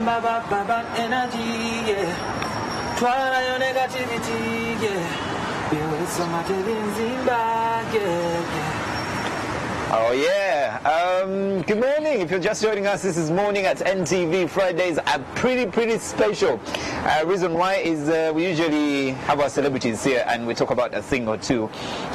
Energy, yeah. Try your negativity, yeah. Build some materials back, yeah. Oh yeah, good morning. If you're just joining us, this is Morning at NTV. Fridays are pretty special. Reason why is we usually have our celebrities here and we talk about a thing or two.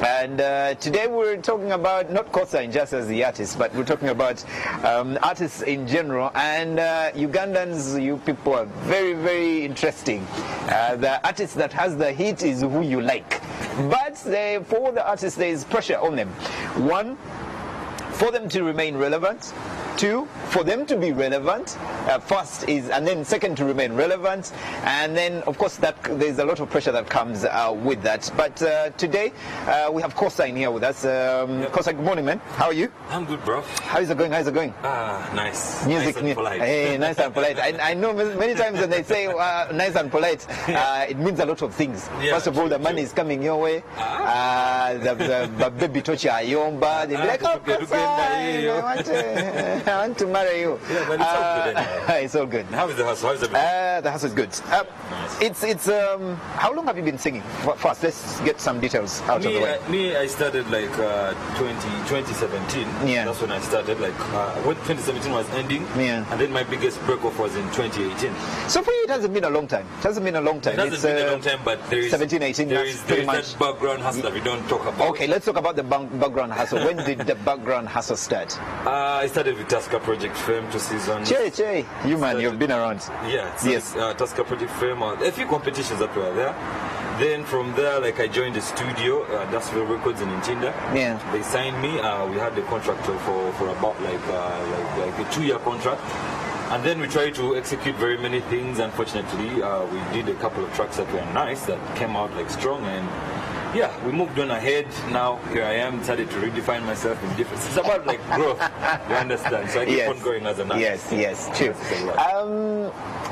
And today we're talking about not Kosa just as the artist, but we're talking about artists in general. And Ugandans, you people are very interesting. The artist that has the hit is who you like. But for the artists, there is pressure on them. One, for them to remain relevant. Two, for them to be relevant. First is, and then second, to remain relevant. And then, of course, that there's a lot of pressure that comes with that. But today, we have Kosa in here with us. Kosa, good morning, man. How are you? I'm good, bro. How's it going? Nice. Music, nice and polite. Hey, nice and polite. I know many times when they say nice and polite, it means a lot of things. Yeah, first of all, the money is coming your way. The baby tochi ayomba. They be like, oh, Kosa, I want to marry you. Yeah, but it's all good anyway. It's all good. How is the hustle? How is everything? The hustle is good. Nice. It's how long have you been singing? First, let's get some details out of the way. I started like 2017. Yeah. That's when I started. Like when 2017 was ending. Yeah. And then my biggest break off was in 2018. So for you, it hasn't been a long time. It hasn't been a long time. It hasn't been a long time, but there is 17, 18. There is that background hustle that we don't talk about. Okay, let's talk about the background hustle. When did the background hustle start? I started with Tusker Project Fame 2 seasons. Che, you man, you've been around. Yeah. Yes. Tusker Project Fame, a few competitions that were there. Then from there, like I joined the studio, Dustville Records in Ntinda. Yeah. They signed me. We had the contract for about like a 2-year contract. And then we tried to execute very many things. Unfortunately, we did a couple of tracks that were nice, that came out like strong, and yeah, we moved on ahead. Now here I am, decided to redefine myself in different. It's about like growth, you understand? So I keep on going as an artist. Yes, true.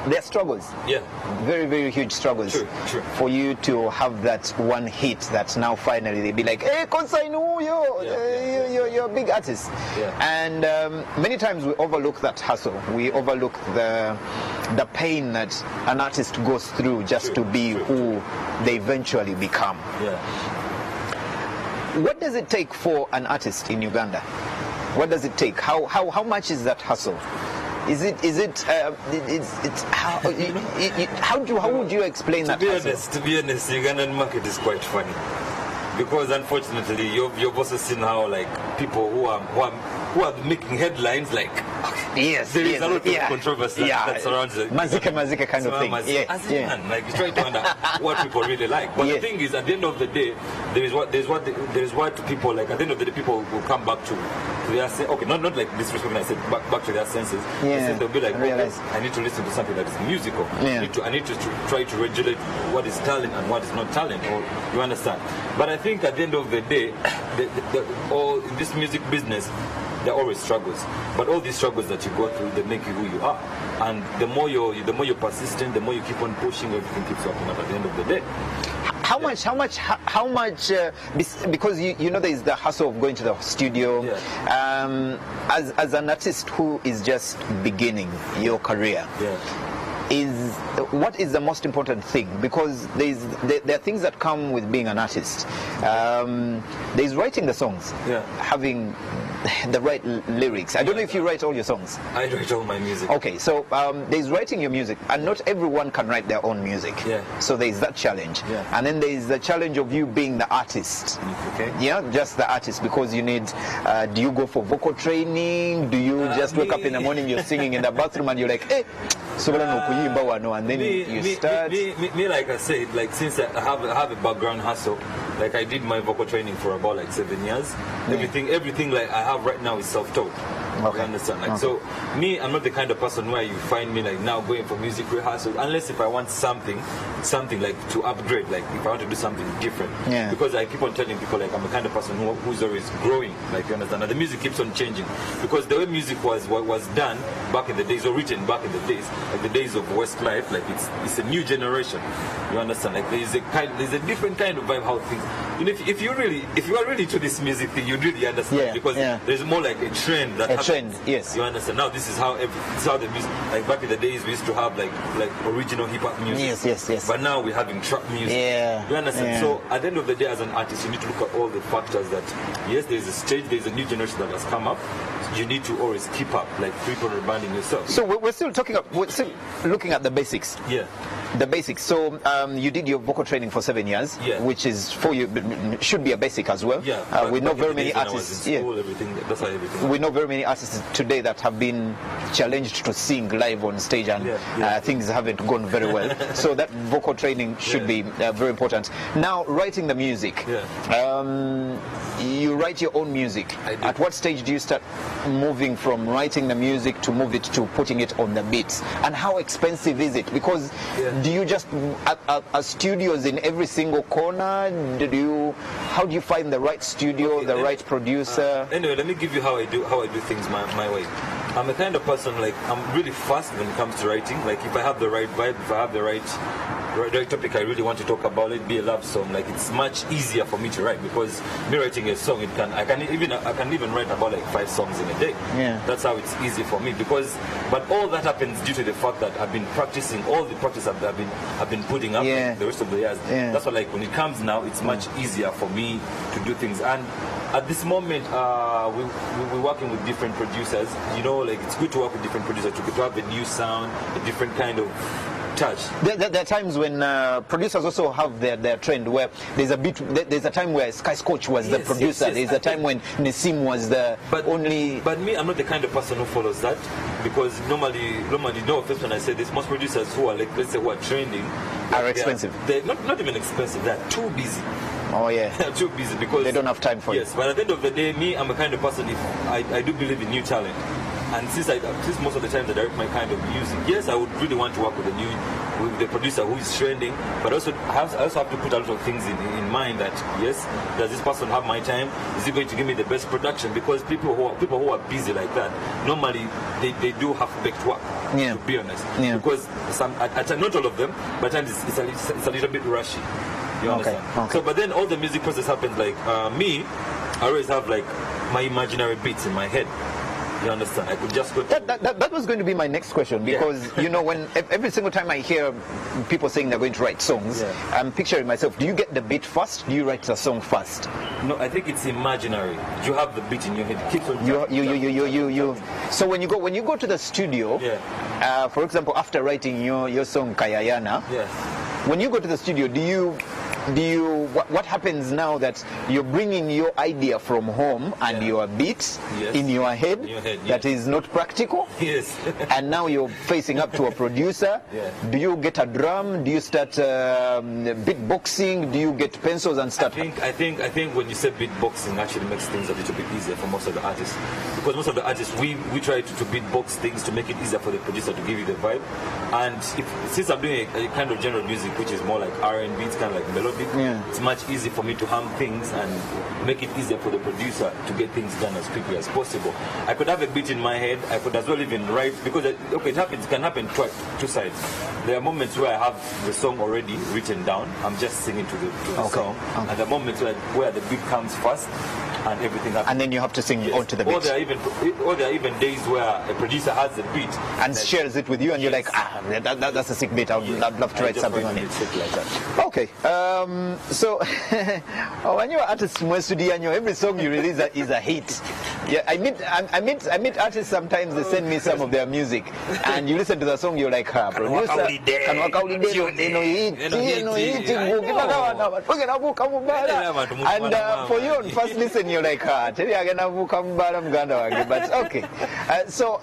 There are struggles. Yeah. Very huge struggles. True. For you to have that one hit that now finally they be like, hey, Kosa, you're a big artist. Yeah. And many times we overlook that hustle. We overlook the pain that an artist goes through just to be who they eventually become. Yeah. What does it take for an artist in Uganda? What does it take? How much is that hustle? How would you explain that? To be honest, Ugandan market is quite funny, because unfortunately you've also seen how like people who are making headlines, like yes, there is a lot of controversy that surrounds it. Mazika kind of thing. Like you try to wonder what people really like. But the thing is, at the end of the day, there is what people like. At the end of the day, people will come back to their senses. Okay, not like disrespect. I said back to their senses. They'll be like, I need to listen to something that is musical. I need to try to regulate what is talent and what is not talent. Or you understand? But I think at the end of the day, all in this music business, there are always struggles, but all these struggles that you go through, they make you who you are. And the more you're persistent, the more you keep on pushing, everything keeps opening up at the end of the day. How much? Because you know there is the hustle of going to the studio. Yeah. As an artist who is just beginning your career. Yeah. What is the most important thing? Because there are things that come with being an artist. There's writing the songs, having the right lyrics. I don't know if you write all your songs. I write all my music. Okay, so there's writing your music, and not everyone can write their own music. Yeah. So there's that challenge. Yeah. And then there's the challenge of you being the artist. Okay. Yeah, just the artist, because you need. Do you go for vocal training? Do you just wake up in the morning, you're singing in the bathroom, and you're like, hey, and then you start. Me, like I said, like since I have a background hustle, like I did my vocal training for about like 7 years. Everything like I have right now is self-taught. Okay. You understand? Like so, me, I'm not the kind of person where you find me like now going for music rehearsal, unless if I want something like to upgrade, like if I want to do something different. Yeah. Because I keep on telling people like I'm the kind of person who's always growing. Like you understand? And the music keeps on changing, because the way music was done back in the days, or written back in the days, like the days of Westlife, like it's a new generation. You understand? Like there's a different kind of vibe how things. You know, if you are really to this music thing, you really understand, because there's more like a trend that trend, yes. You understand? Now this is how this is how the music, like back in the days we used to have like original hip hop music. Yes. But now we're having trap music. Yeah. You understand? Yeah. So at the end of the day, as an artist, you need to look at all the factors that, yes, there's a stage, there's a new generation that has come up. You need to always keep up, like people rebanding yourself. So we're still looking at the basics. Yeah. The basics. So you did your vocal training for 7 years, Yeah. which is for you should be a basic as well. Yeah. We know back in very the many days when I was artists. in school, everything. That's how everything. We know very many artists today that have been challenged to sing live on stage, and things haven't gone very well. So that vocal training should be very important. Now, writing the music. Yeah. You write your own music. I do. At what stage do you start moving from writing the music to move it to putting it on the beats? And how expensive is it? Because do you just are studios in every single corner? How do you find the right studio, the right producer? Anyway, let me give you how I do things my way. I'm the kind of person, like, I'm really fast when it comes to writing. Like, if I have the right vibe, if I have the right topic I really want to talk about, it be a love song, like, it's much easier for me to write, because me writing a song, I can even write about like 5 songs in a day. Yeah. That's how it's easy for me, but all that happens due to the fact that I've been practicing all the practice I've been putting up like, the rest of the years. Yeah. That's why, like, when it comes now, it's much easier for me to do things. And at this moment, we're working with different producers. You know, like, it's good to work with different producers to have a new sound, a different kind of touch. There are times when producers also have their trend where there's a time where Sky Scotch was the producer. Yes. There's a time when Nassim was the only. But me, I'm not the kind of person who follows that, because normally, no offense when I say this, most producers who are, like, let's say, who are trending are expensive. They're not even expensive. They're too busy. Oh yeah. They're too busy because they don't have time for it. Yes, but at the end of the day, me, I'm a kind of person. If I do believe in new talent. And since most of the time I direct my kind of music, yes, I would really want to work with the producer who is trending, but also I also have to put a lot of things in mind that, yes, does this person have my time? Is he going to give me the best production? Because people who are busy like that, normally they do half-baked work, to be honest. Yeah. Because not all of them, but at times it's a little bit rushy. You understand? Okay. So, but then all the music process happens like me. I always have like my imaginary beats in my head. You understand? I could just go. That was going to be my next question, because you know, when every single time I hear people saying they're going to write songs, I'm picturing myself. Do you get the beat first? Do you write the song first? No, I think it's imaginary. You have the beat in your head. Keep on. You. So when you go to the studio, for example, after writing your song Kayayana, when you go to the studio, what happens now that you're bringing your idea from home and your beats in your head, that is not practical? Yes. And now you're facing up to a producer. Do you get a drum? Do you start beatboxing? Do you get pencils and stuff? I think when you say beatboxing, actually makes things a little bit easier for most of the artists, because most of the artists we try to beatbox things to make it easier for the producer to give you the vibe. And since I'm doing a kind of genre of music which is more like R&B, it's kind of like melodic. It's much easier for me to hum things and make it easier for the producer to get things done as quickly as possible. I could have a beat in my head. I could as well even write, because it can happen two sides. There are moments where I have the song already written down. I'm just singing to the song, and the moments where the beat comes first and everything happens. And then you have to sing onto the beat. Or there are even days where a producer has the beat and shares it with you, and you're like, that's a sick beat. I'd love to write something on it. Like that. Okay. So when you're artist studio, every song you release is a hit. Yeah, I meet artists sometimes. They send me some of their music, and you listen to the song, you're like, producer, and for you on first listen, you're like, but okay. So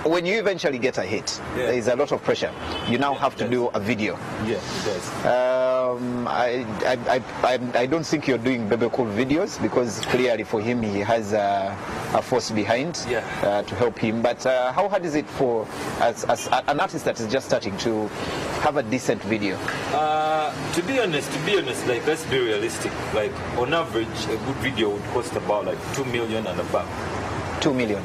when you eventually get a hit, there is a lot of pressure. You now have to do a video. Yeah, it does. I don't think you're doing Bebe Cool videos, because clearly for him he has a force behind to help him. But how hard is it for as an artist that is just starting to have a decent video? To be honest, like, let's be realistic. Like, on average, a good video would cost about like 2 million and above. 2 million.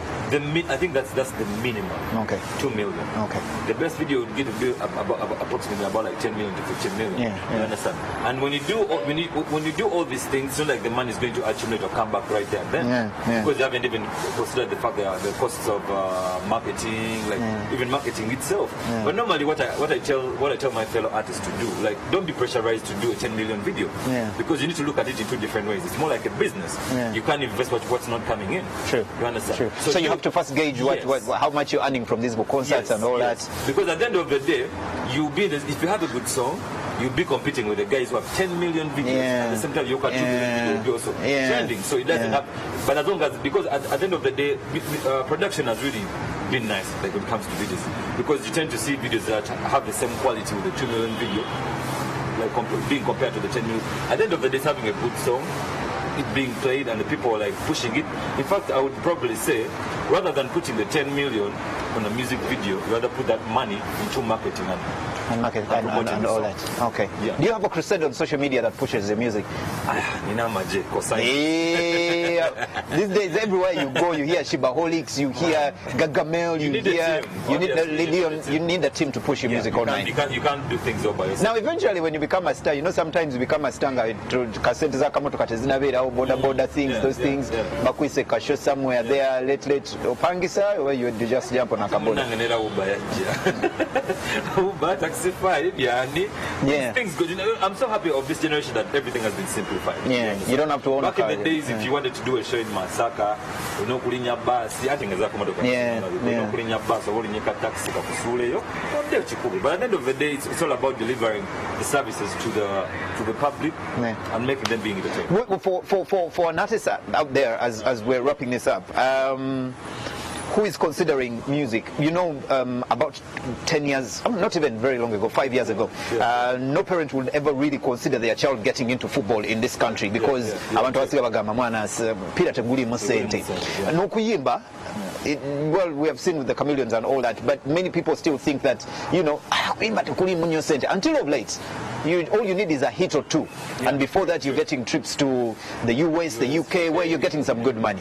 I think that's the minimum. Okay. 2 million. Okay. The best video would get approximately about like 10 million to 15 million. You understand? And when you do all these things, it's not like the money is going to accumulate or come back right there and then. Because you haven't even considered the fact that the costs of marketing, like even marketing itself. But normally, what I tell my fellow artists to do, like, don't be pressurized to do a 10 million video, because you need to look at it in two different ways. It's more like a business. You can't invest what's not coming in. True. You understand? True. So you have to first gauge how much you're earning from these concerts and all that. Because at the end of the day, if you have a good song, you'll be competing with the guys who have 10 million videos. At the same time, your 2 million video will be also trending. So it doesn't have. But as long as, because at the end of the day, production has really been nice, like when it comes to videos, because you tend to see videos that have the same quality with the 2 million video, like being compared to the 10 million. At the end of the day, it's having a good song, it being played, and the people are like pushing it. In fact, I would probably say, rather than putting the 10 million on a music video, rather put that money into marketing and all that. Okay. Do you have a crusade on social media that pushes the music? These days, everywhere you go, you hear Shibaholics, you hear Gagamel, you need a team to push your music online. You can't do things all by yourself. Now, eventually, when you become a star, you know, sometimes you become a star through cassette border things, those things. Makwise kasho somewhere there, late opangisa, or you just jump on a kaboda. Things good. You know, I'm so happy of this generation that everything has been simplified. You don't have to own a car. Back in the days, if you wanted to do a show in Masaka, you know, kulinya bus, I think kulinya bus or kulinya taxi kakusule, but at the end of the day, it's all about delivering the services to the public and making them being entertained. For an artist out there, as we're wrapping this up, who is considering music? You know, about 10 years, not even very long ago, 5 years ago, no parent would ever really consider their child getting into football in this country because abantu basiga bagamba mwana pira tegulimu sente n'okuyimba. Well, we have seen with the Chameleons and all that, but many people still think that, you know, until of late, all you need is a hit or two, and before that you're getting trips to the US, the UK, where you're getting some good money.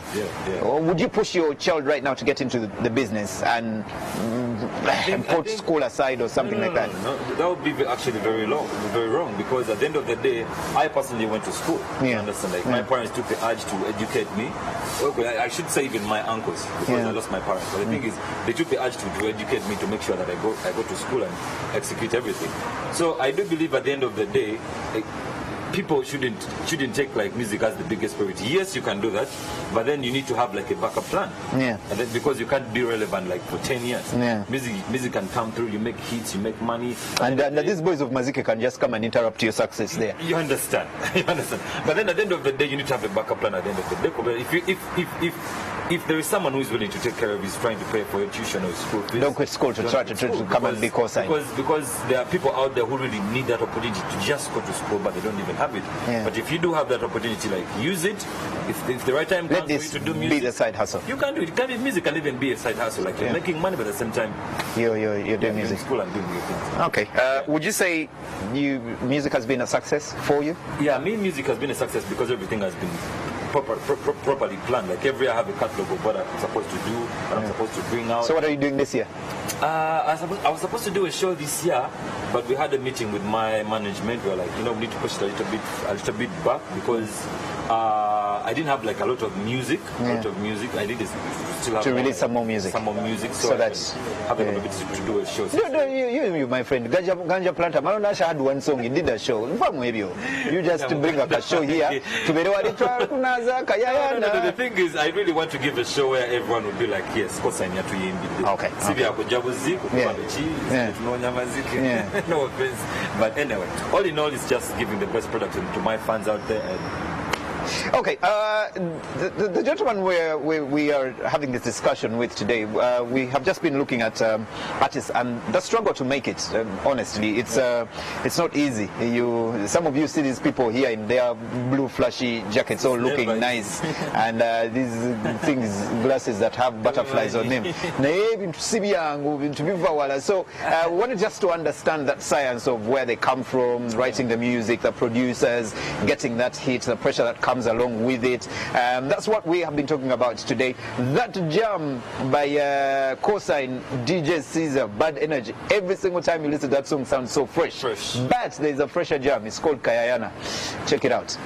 Or would you push your child right now to get into the business and put school aside or something like that? No, that would be actually very wrong, because at the end of the day, I personally went to school. You understand? Like my parents took the urge to educate me. Okay, I should say even my uncles, because I lost my parents. But the thing is, they took the urge to educate me, to make sure that I go to school and execute everything. So I do believe at the end of the day, people shouldn't take like music as the biggest priority. Yes, you can do that, but then you need to have like a backup plan. And then, because you can't be relevant like for 10 years. Music can come through, you make hits, you make money. And these boys of Mazike can just come and interrupt your success there. You understand? But then at the end of the day, you need to have a backup plan at the end of the day. If there is someone who is willing to take care of his, trying to pay for your tuition or school fees, don't quit school to try to come and be co-signed. Because there are people out there who really need that opportunity to just go to school, but they don't even have it. But if you do have that opportunity, like, use it. If the right time comes for you to do music, be the side hustle. You can do it. Music can even be a side hustle. Like, you're making money, but at the same time, you're doing music. School and doing your things. Okay. Would you say music has been a success for you? Yeah, music has been a success because everything has been properly planned. Like every year I have a catalog of what I'm supposed to do, what I'm supposed to bring out. So what are you doing this year? I was supposed to do a show this year, but we had a meeting with my management. We were like, we need to push it a little bit back, because I didn't have like a lot of music. I did still have to release some more music. So that's have a bit to do a show. You, my friend, Ganja Planter. Marunasha had one song. He did a show. You just bring up a show here. The thing is, I really want to give a show where everyone would be like, yes, okay. No offense, but anyway, all in all, it's just giving the best product to my fans out there. Okay, the gentleman we are having this discussion with today, we have just been looking at artists and the struggle to make it. Honestly, it's not easy. Some of you see these people here in their blue flashy jackets, all looking nice, and these things, glasses that have butterflies on them. So we wanted just to understand that science of where they come from, writing the music, the producers, getting that hit, the pressure that comes comes along with it. That's what we have been talking about today. That jam by Cosign, DJ Caesar, Bad Energy. Every single time you listen to that song sounds so fresh. But there's a fresher jam. It's called Kayayana. Check it out.